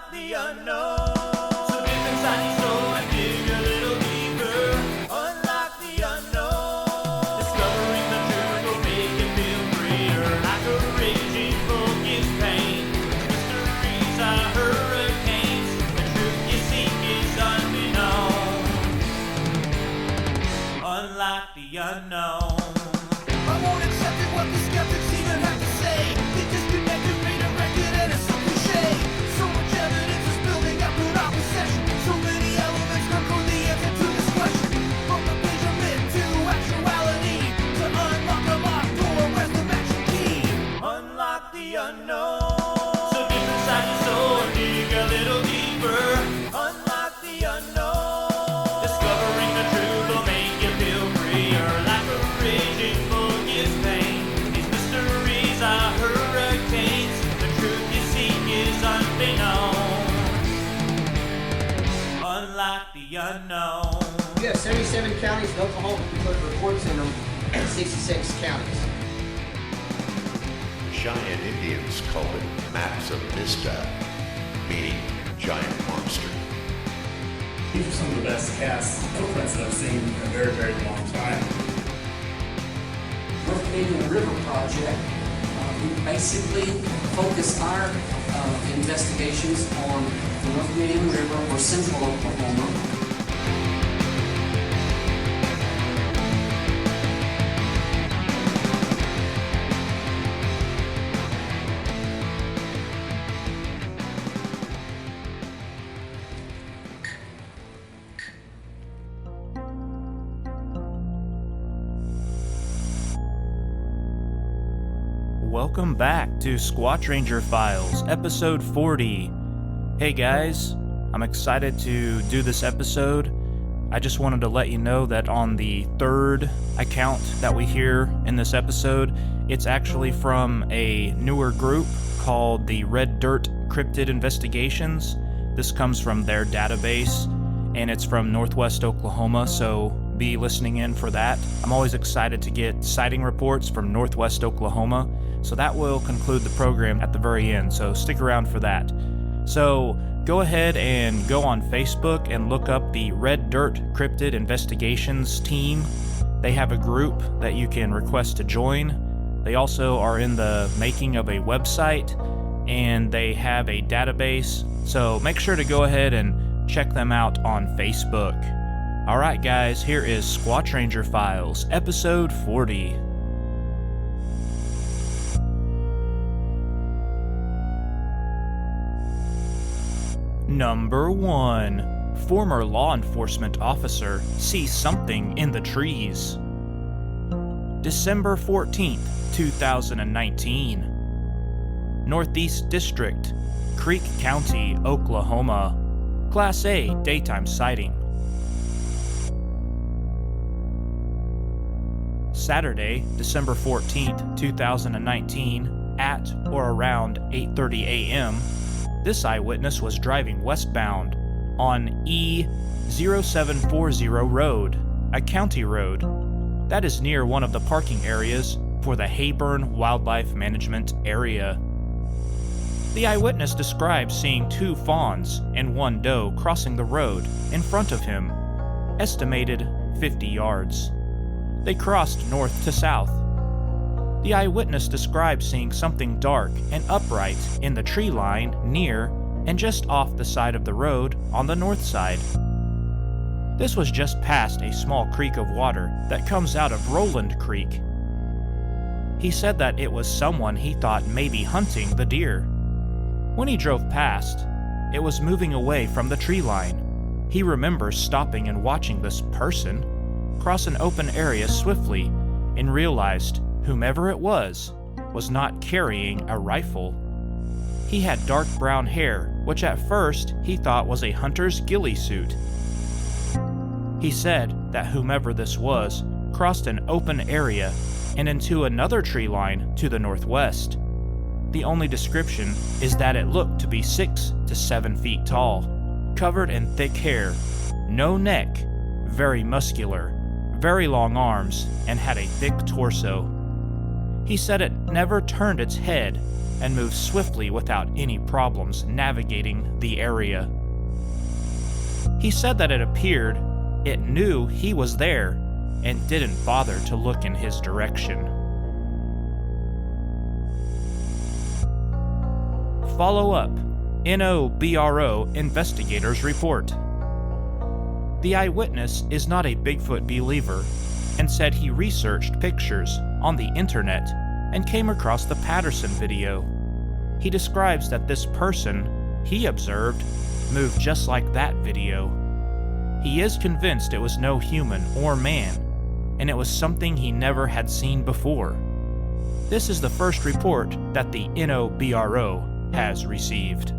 Unlock the unknown. So dip inside your soul and dig a little deeper. Unlock the unknown. Discovering the truth will make you feel freer. Like a raging bull gives pain. Mysteries are hurricanes. The truth you seek is unbeknown. Unlock the unknown. I won't accept it, what the skeptics even have to say. They disconnected, redirected, and it's so cliche. So much evidence is building up in our possession. So many elements come for the answer to this question. From the page of myth to actuality, to unlock a locked door, where's the magic key? Unlock the unknown. So deep inside your soul and dig a little deeper. Unlock the unknown. Discovering the truth will make you feel freer. Like a raging bull gives pain. These mysteries are hurricanes. The truth you seek is unbeknown. Unlock the unknown. We have 77 counties in Oklahoma. We put reports in them in 66 counties. Cheyenne Indians called it Maps of Mista, meaning giant monster. These are some of the best cast footprints that I've seen in a very, very long time. North Canadian River Project. We basically focus our investigations on the North Canadian River or central Oklahoma. Welcome back to Squatch Ranger Files, episode 40. Hey guys, I'm excited to do this episode. I just wanted to let you know that on the third account that we hear in this episode, it's actually from a newer group called the Red Dirt Cryptid Investigations. This comes from their database, and it's from Northwest Oklahoma, so be listening in for that. I'm always excited to get sighting reports from Northwest Oklahoma. So that will conclude the program at the very end, so stick around for that. So go ahead and go on Facebook and look up the Red Dirt Cryptid Investigations team. They have a group that you can request to join. They also are in the making of a website, and they have a database, so make sure to go ahead and check them out on Facebook. Alright guys, here is Squatch Ranger Files, episode 40. Number 1. Former law enforcement officer sees something in the trees. December 14th, 2019. Northeast District, Creek County, Oklahoma. Class A daytime sighting. Saturday, December 14th, 2019, at or around 8:30 a.m., this eyewitness was driving westbound on E0740 road, a county road that is near one of the parking areas for the Hayburn Wildlife Management Area. The eyewitness described seeing 2 fawns and 1 doe crossing the road in front of him, estimated 50 yards. They crossed north to south. The eyewitness described seeing something dark and upright in the tree line near and just off the side of the road on the north side. This was just past a small creek of water that comes out of Roland Creek. He said that it was someone he thought maybe hunting the deer. When he drove past, it was moving away from the tree line. He remembers stopping and watching this person cross an open area swiftly and realized whomever it was not carrying a rifle. He had dark brown hair, which at first he thought was a hunter's ghillie suit. He said that whomever this was crossed an open area and into another tree line to the northwest. The only description is that it looked to be 6 to 7 feet tall, covered in thick hair, no neck, very muscular, very long arms, and had a thick torso. He said it never turned its head and moved swiftly without any problems navigating the area. He said that it appeared it knew he was there and didn't bother to look in his direction. Follow up. NOBRO investigators report. The eyewitness is not a Bigfoot believer and said he researched pictures on the internet and came across the Patterson video. He describes that this person he observed moved just like that video. He is convinced it was no human or man, and it was something he never had seen before. This is the first report that the NOBRO has received.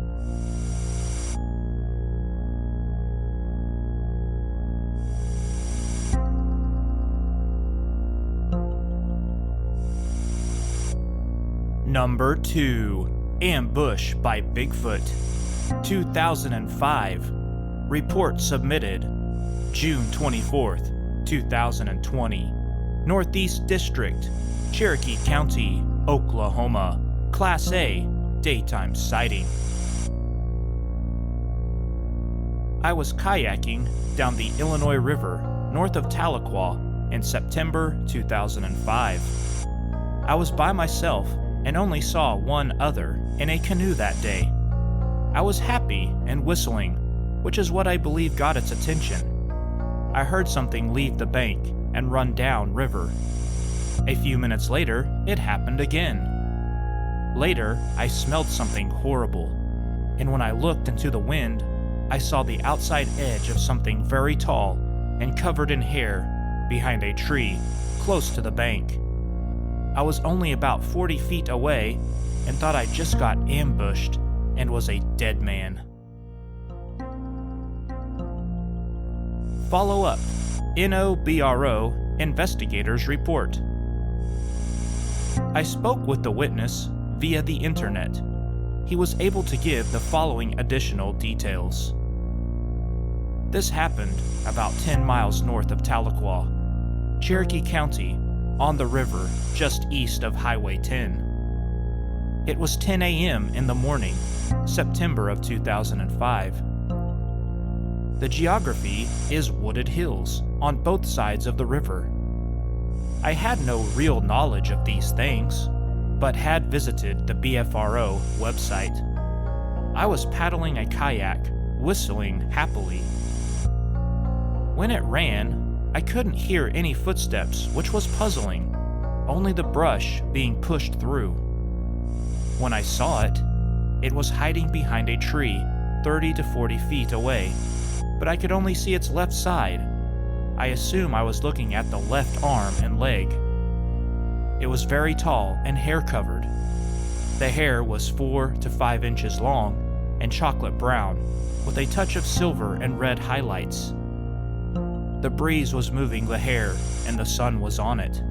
Number 2. Ambush by Bigfoot. 2005. Report submitted June 24th, 2020. Northeast District, Cherokee County, Oklahoma. Class A, daytime sighting. I was kayaking down the Illinois River north of Tahlequah in September 2005. I was by myself and only saw one other in a canoe that day. I was happy and whistling, which is what I believe got its attention. I heard something leave the bank and run down river. A few minutes later, it happened again. Later, I smelled something horrible, and when I looked into the wind, I saw the outside edge of something very tall and covered in hair behind a tree close to the bank. I was only about 40 feet away and thought I just got ambushed and was a dead man. Follow up. NOBRO investigators report. I spoke with the witness via the internet. He was able to give the following additional details. This happened about 10 miles north of Tahlequah, Cherokee County, on the river just east of Highway 10. It was 10 a.m. in the morning, September of 2005. The geography is wooded hills on both sides of the river. I had no real knowledge of these things, but had visited the BFRO website. I was paddling a kayak, whistling happily. When it ran, I couldn't hear any footsteps, which was puzzling, only the brush being pushed through. When I saw it, it was hiding behind a tree 30 to 40 feet away, but I could only see its left side. I assume I was looking at the left arm and leg. It was very tall and hair-covered. The hair was 4 to 5 inches long and chocolate brown, with a touch of silver and red highlights. The breeze was moving the hair, and the sun was on it.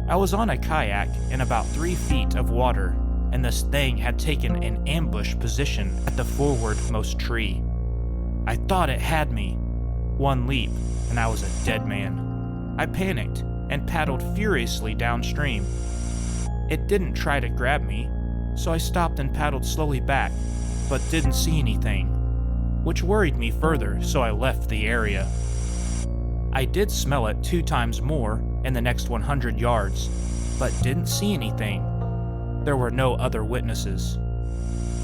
I was on a kayak in about 3 feet of water, and this thing had taken an ambush position at the forwardmost tree. I thought it had me. One leap, and I was a dead man. I panicked and paddled furiously downstream. It didn't try to grab me, so I stopped and paddled slowly back, but didn't see anything, which worried me further, so I left the area. I did smell it 2 times more in the next 100 yards, but didn't see anything. There were no other witnesses.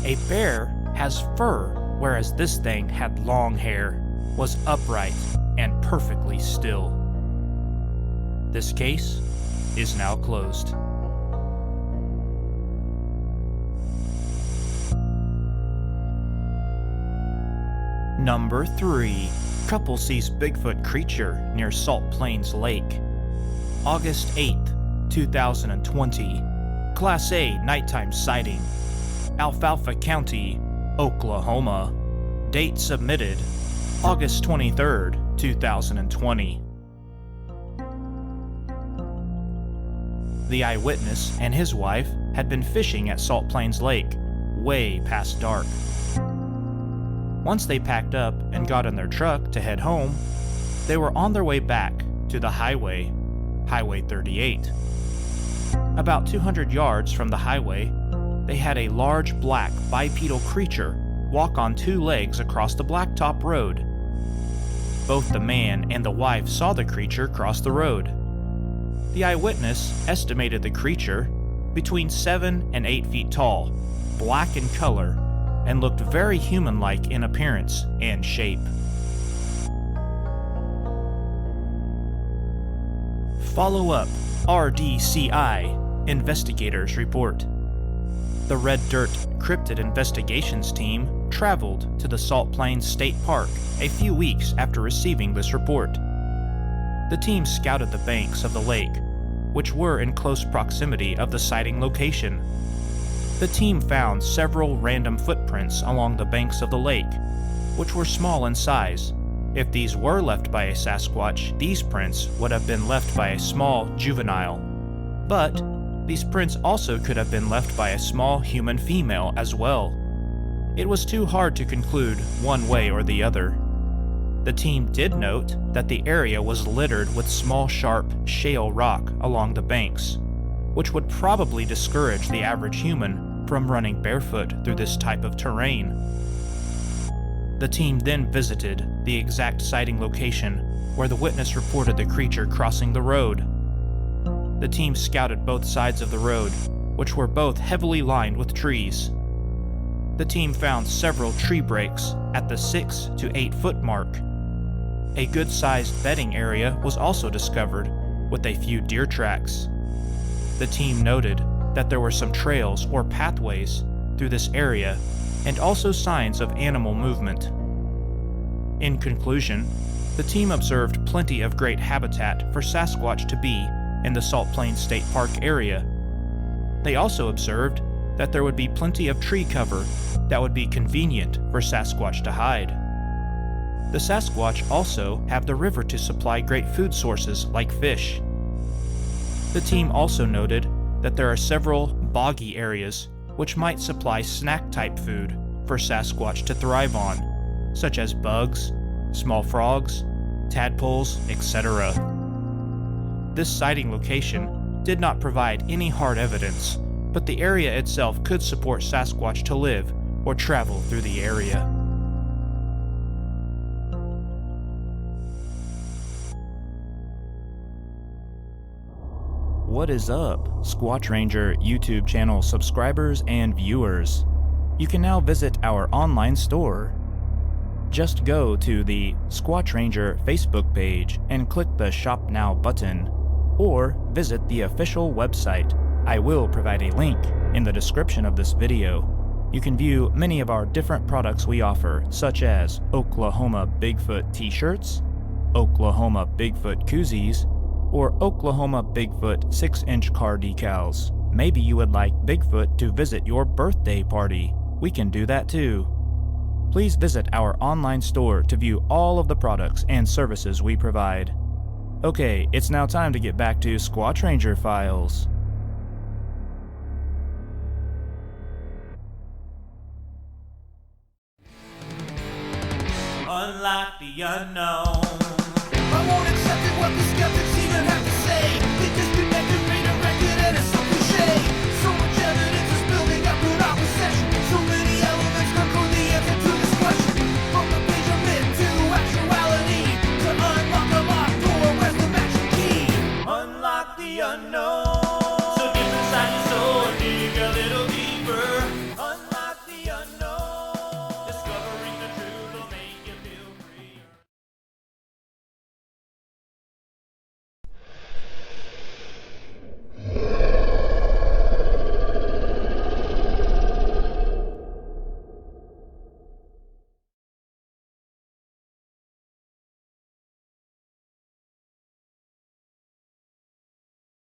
A bear has fur, whereas this thing had long hair, was upright, and perfectly still. This case is now closed. Number 3. Couple sees Bigfoot creature near Salt Plains Lake. August 8th, 2020. Class A nighttime sighting. Alfalfa County, Oklahoma. Date submitted August 23rd, 2020. The eyewitness and his wife had been fishing at Salt Plains Lake way past dark. Once they packed up and got in their truck to head home, they were on their way back to the highway, Highway 38. About 200 yards from the highway, they had a large black bipedal creature walk on 2 legs across the blacktop road. Both the man and the wife saw the creature cross the road. The eyewitness estimated the creature between 7 and 8 feet tall, black in color, and looked very human-like in appearance and shape. Follow-up RDCI investigators report. The Red Dirt Cryptid Investigations team traveled to the Salt Plains State Park a few weeks after receiving this report. The team scouted the banks of the lake, which were in close proximity of the sighting location. The team found several random footprints along the banks of the lake, which were small in size. If these were left by a Sasquatch, these prints would have been left by a small juvenile. But these prints also could have been left by a small human female as well. It was too hard to conclude one way or the other. The team did note that the area was littered with small, sharp shale rock along the banks, which would probably discourage the average human from running barefoot through this type of terrain. The team then visited the exact sighting location where the witness reported the creature crossing the road. The team scouted both sides of the road, which were both heavily lined with trees. The team found several tree breaks at the 6 to 8 foot mark. A good-sized bedding area was also discovered, with a few deer tracks. The team noted that there were some trails or pathways through this area, and also signs of animal movement. In conclusion, the team observed plenty of great habitat for Sasquatch to be in the Salt Plains State Park area. They also observed that there would be plenty of tree cover that would be convenient for Sasquatch to hide. The Sasquatch also have the river to supply great food sources like fish. The team also noted that there are several boggy areas which might supply snack-type food for Sasquatch to thrive on, such as bugs, small frogs, tadpoles, etc. This sighting location did not provide any hard evidence, but the area itself could support Sasquatch to live or travel through the area. What is up, Squatch Ranger YouTube channel subscribers and viewers? You can now visit our online store. Just go to the Squatch Ranger Facebook page and click the Shop Now button, or visit the official website. I will provide a link in the description of this video. You can view many of our different products we offer, such as Oklahoma Bigfoot t-shirts, Oklahoma Bigfoot koozies, or Oklahoma Bigfoot 6-inch car decals. Maybe you would like Bigfoot to visit your birthday party. We can do that too. Please visit our online store to view all of the products and services we provide. Okay, it's now time to get back to Squatch Ranger Files. Unlock the unknown. I won't accept it what the skeptics even have to say. They disconnected, redirected, and it's so cliche. So much evidence is building up in our possession. So many elements conclude the answer to this question. From the page of myth to actuality, to unlock the locked door, where's the magic key? Unlock the unknown.